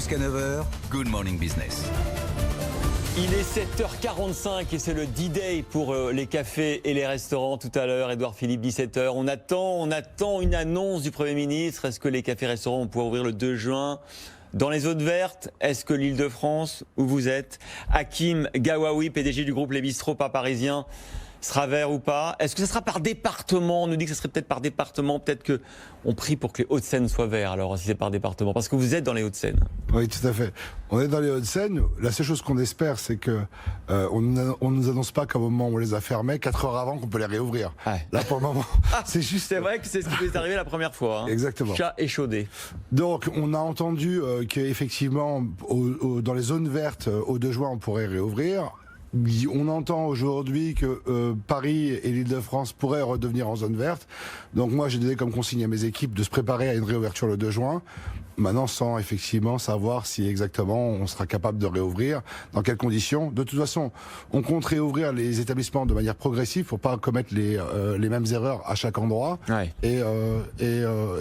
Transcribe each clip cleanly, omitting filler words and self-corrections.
Jusqu'à 9h, Good Morning Business. Il est 7h45 et c'est le D-Day pour les cafés et les restaurants tout à l'heure. Édouard Philippe, 17h. On attend une annonce du Premier ministre. Est-ce que les cafés et restaurants vont pouvoir ouvrir le 2 juin dans les zones vertes? Est-ce que l'Île-de-France, où vous êtes, Hakim Gawawi, PDG du groupe Les Bistrots, pas parisien, sera vert ou pas? Est-ce que ce sera par département? On nous dit que ce serait peut-être par département. Peut-être qu'on prie pour que les Hauts-de-Seine soient verts, alors, si c'est par département. Parce que vous êtes dans les Hauts-de-Seine. Oui, tout à fait. On est dans les Hauts-de-Seine. La seule chose qu'on espère, c'est que on nous annonce pas qu'au moment où on les a fermés, 4 heures avant, qu'on peut les réouvrir. Ouais. Là, pour le moment, c'est juste... C'est vrai que c'est ce qui est arrivé la première fois. Hein. Exactement. Chat échaudé. Donc, on a entendu qu'effectivement, dans les zones vertes, au 2 juin, on pourrait réouvrir. On entend aujourd'hui que Paris et l'Île-de-France pourraient redevenir en zone verte. Donc moi, j'ai donné comme consigne à mes équipes de se préparer à une réouverture le 2 juin. Maintenant, sans effectivement savoir si exactement on sera capable de réouvrir, dans quelles conditions. De toute façon, on compte réouvrir les établissements de manière progressive pour pas commettre les mêmes erreurs à chaque endroit. Ouais. Et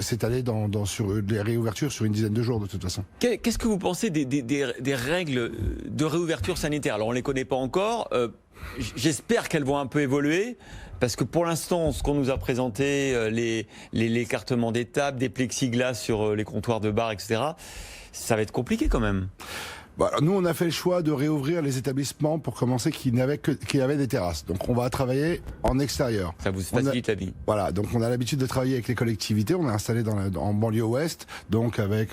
s'étaler sur les réouvertures sur une dizaine de jours de toute façon. Qu'est-ce que vous pensez des règles de réouverture sanitaire? Alors on les connaît pas encore. J'espère qu'elles vont un peu évoluer. Parce que pour l'instant, ce qu'on nous a présenté, les écartements des tables, des plexiglas sur les comptoirs de bar, etc., ça va être compliqué quand même. Bah, nous, on a fait le choix de réouvrir les établissements pour commencer qui avaient des terrasses. Donc, on va travailler en extérieur. Ça vous facilite la vie. Voilà. Donc, on a l'habitude de travailler avec les collectivités. On est installé en banlieue ouest, donc avec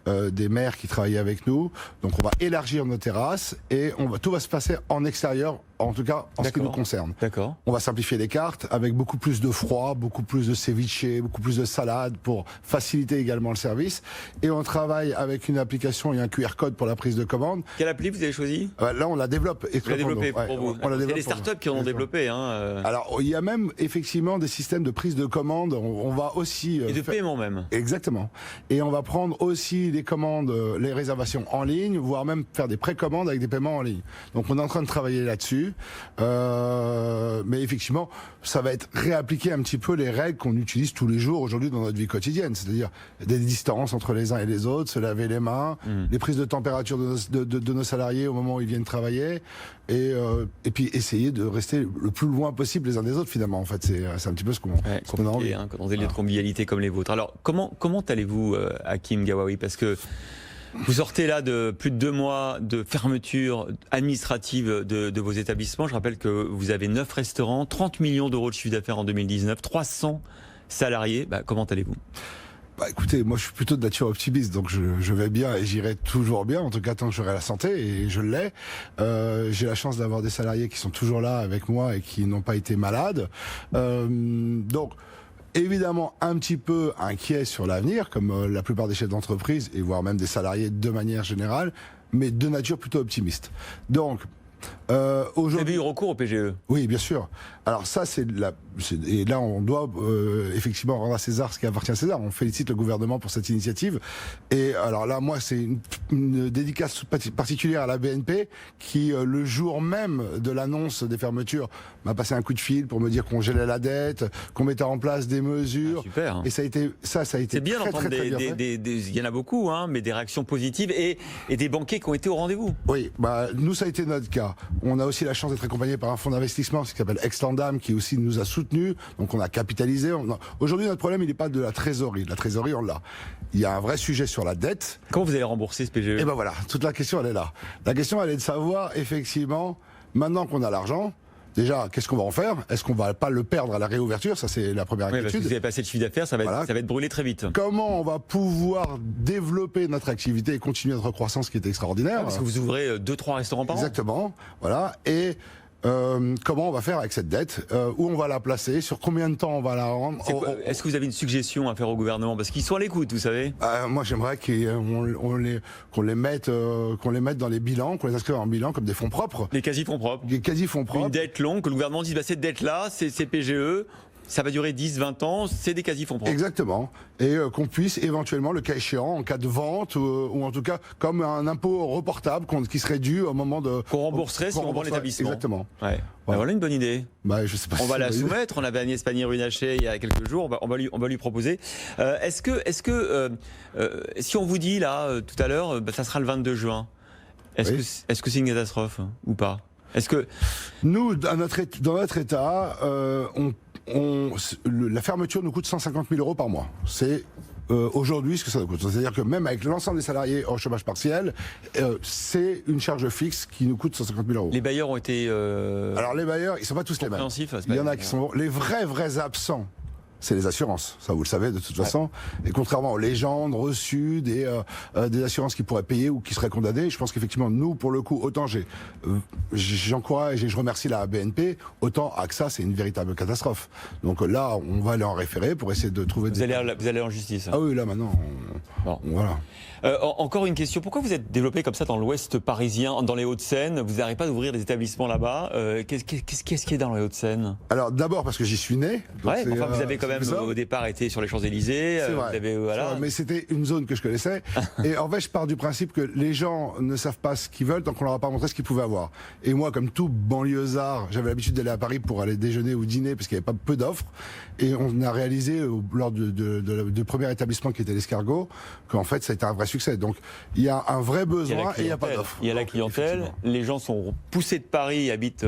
des maires qui travaillent avec nous. Donc, on va élargir nos terrasses et tout va se passer en extérieur. En tout cas, en ce qui nous concerne. D'accord. On va simplifier les cartes avec beaucoup plus de froid, beaucoup plus de ceviche, beaucoup plus de salade pour faciliter également le service. Et on travaille avec une application et un QR code pour la prise de commande. Quelle appli vous avez choisi? Là, on la développe. Vous la développez pour vous. Il y a des startups qui en ont développé. Alors, il y a même effectivement des systèmes de prise de commande. On va aussi... et de paiement même. Exactement. Et on va prendre aussi les commandes, les réservations en ligne, voire même faire des précommandes avec des paiements en ligne. Donc, on est en train de travailler là-dessus. Mais effectivement, ça va être réappliquer un petit peu les règles qu'on utilise tous les jours aujourd'hui dans notre vie quotidienne, c'est-à-dire des distances entre les uns et les autres, se laver les mains, les prises de température de nos salariés au moment où ils viennent travailler, et puis essayer de rester le plus loin possible les uns des autres. Finalement, en fait, c'est un petit peu ce qu'on a envie. Dans des lieux de convivialité comme les vôtres. Alors, comment allez-vous, Hakim Gawawi? Parce que vous sortez là de plus de 2 mois de fermeture administrative de vos établissements. Je rappelle que vous avez 9 restaurants, 30 millions d'euros de chiffre d'affaires en 2019, 300 salariés. Comment allez-vous? Écoutez, moi je suis plutôt de nature optimiste, donc je vais bien et j'irai toujours bien, en tout cas tant que j'aurai la santé, et je l'ai. J'ai la chance d'avoir des salariés qui sont toujours là avec moi et qui n'ont pas été malades. Donc... évidemment un petit peu inquiet sur l'avenir, comme la plupart des chefs d'entreprise, et voire même des salariés de manière générale, mais de nature plutôt optimiste. Donc, vous avez eu recours au PGE? Oui, bien sûr. Alors ça, et là, on doit effectivement rendre à César ce qui appartient à César. On félicite le gouvernement pour cette initiative. Et alors là, moi, c'est une dédicace particulière à la BNP qui, le jour même de l'annonce des fermetures, m'a passé un coup de fil pour me dire qu'on gelait la dette, qu'on mettait en place des mesures. Super. Hein. Et ça a été c'est bien d'entendre il y en a beaucoup, hein, mais des réactions positives et des banquiers qui ont été au rendez-vous. Oui, nous, ça a été notre cas. On a aussi la chance d'être accompagné par un fonds d'investissement qui s'appelle Extendam, qui aussi nous a soutenus. Donc on a capitalisé. Aujourd'hui, notre problème, il n'est pas de la trésorerie. La trésorerie, on l'a. Il y a un vrai sujet sur la dette. Comment vous allez rembourser ce PGE? Et ben voilà, toute la question, elle est là. La question, elle est de savoir, effectivement, maintenant qu'on a l'argent, déjà, qu'est-ce qu'on va en faire? Est-ce qu'on va pas le perdre à la réouverture? Ça, c'est la première inquiétude. Parce que vous avez passé le chiffre d'affaires, ça va être brûlé très vite. Comment on va pouvoir développer notre activité et continuer notre croissance qui est extraordinaire? Parce que vous ouvrez 2-3 restaurants par an. Exactement. Voilà. Et comment on va faire avec cette dette, où on va la placer, sur combien de temps on va la rendre. Est-ce que vous avez une suggestion à faire au gouvernement? Parce qu'ils sont à l'écoute, vous savez. Moi, j'aimerais qu'on les mette dans les bilans, qu'on les inscrive en bilan comme des fonds propres. Les quasi-fonds propres. Les quasi-fonds propres. Une dette longue, que le gouvernement dise cette dette-là, c'est PGE. ça va durer 10, 20 ans, c'est des quasi-fonds propres. Exactement. Et qu'on puisse éventuellement, le cas échéant, en cas de vente, ou en tout cas comme un impôt reportable qui serait dû au moment de... Qu'on rembourserait si on vend l'établissement. Exactement. Ouais. Voilà une bonne idée. Bah, je sais pas On si va la c'est une bonne idée. soumettre. On avait Agnès Pannier-Runacher il y a quelques jours. On va lui proposer. Est-ce que si on vous dit là tout à l'heure, ça sera le 22 juin, est-ce que c'est une catastrophe ou pas? Est-ce que Nous, dans notre État, la fermeture nous coûte 150 000 euros par mois. C'est aujourd'hui ce que ça nous coûte. C'est-à-dire que même avec l'ensemble des salariés en chômage partiel, c'est une charge fixe qui nous coûte 150 000 euros. les bailleurs ont été Alors les bailleurs, ils sont pas tous les mêmes. compréhensifs? Il y en a qui sont les vrais absents. C'est les assurances, ça vous le savez de toute façon. Et contrairement aux légendes reçues des assurances qui pourraient payer ou qui seraient condamnées, je pense qu'effectivement nous, pour le coup, autant j'encourage et je remercie la BNP, autant AXA c'est une véritable catastrophe. Donc là, on va aller en référé pour essayer de trouver. Vous allez en justice. Ah oui, là maintenant, voilà. Encore une question. Pourquoi vous êtes développé comme ça dans l'Ouest parisien, dans les Hauts-de-Seine? Vous n'arrivez pas d'ouvrir des établissements là-bas. Qu'est-ce qui est dans les Hauts-de-Seine? Alors d'abord parce que j'y suis né. Donc Ouais, enfin, vous avez quand même ça. au départ été sur les Champs-Élysées. C'est vrai. Vous avez, voilà. C'est vrai, mais c'était une zone que je connaissais. Et en fait, je pars du principe que les gens ne savent pas ce qu'ils veulent tant qu'on leur a pas montré ce qu'ils pouvaient avoir. Et moi, comme tout banlieusard, j'avais l'habitude d'aller à Paris pour aller déjeuner ou dîner parce qu'il n'y avait pas peu d'offres. Et on a réalisé lors du premier établissement qui était l'Escargot qu'en fait, ça a été un vrai succès. Donc, il y a un vrai besoin et il n'y a pas d'offres. Il y a la Donc, clientèle. effectivement. Les gens sont poussés de Paris, habitent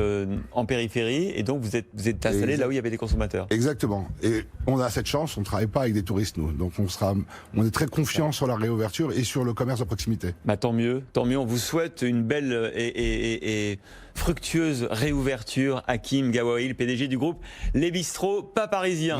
en périphérie, et donc vous êtes installés là où il y avait des consommateurs. Exactement. Et on a cette chance, on ne travaille pas avec des touristes, nous. Donc on est très confiants sur la réouverture et sur le commerce de proximité. Bah, tant mieux, tant mieux. On vous souhaite une belle et fructueuse réouverture. Hakim Gawaïl, PDG du groupe Les Bistrots Pas Parisiens.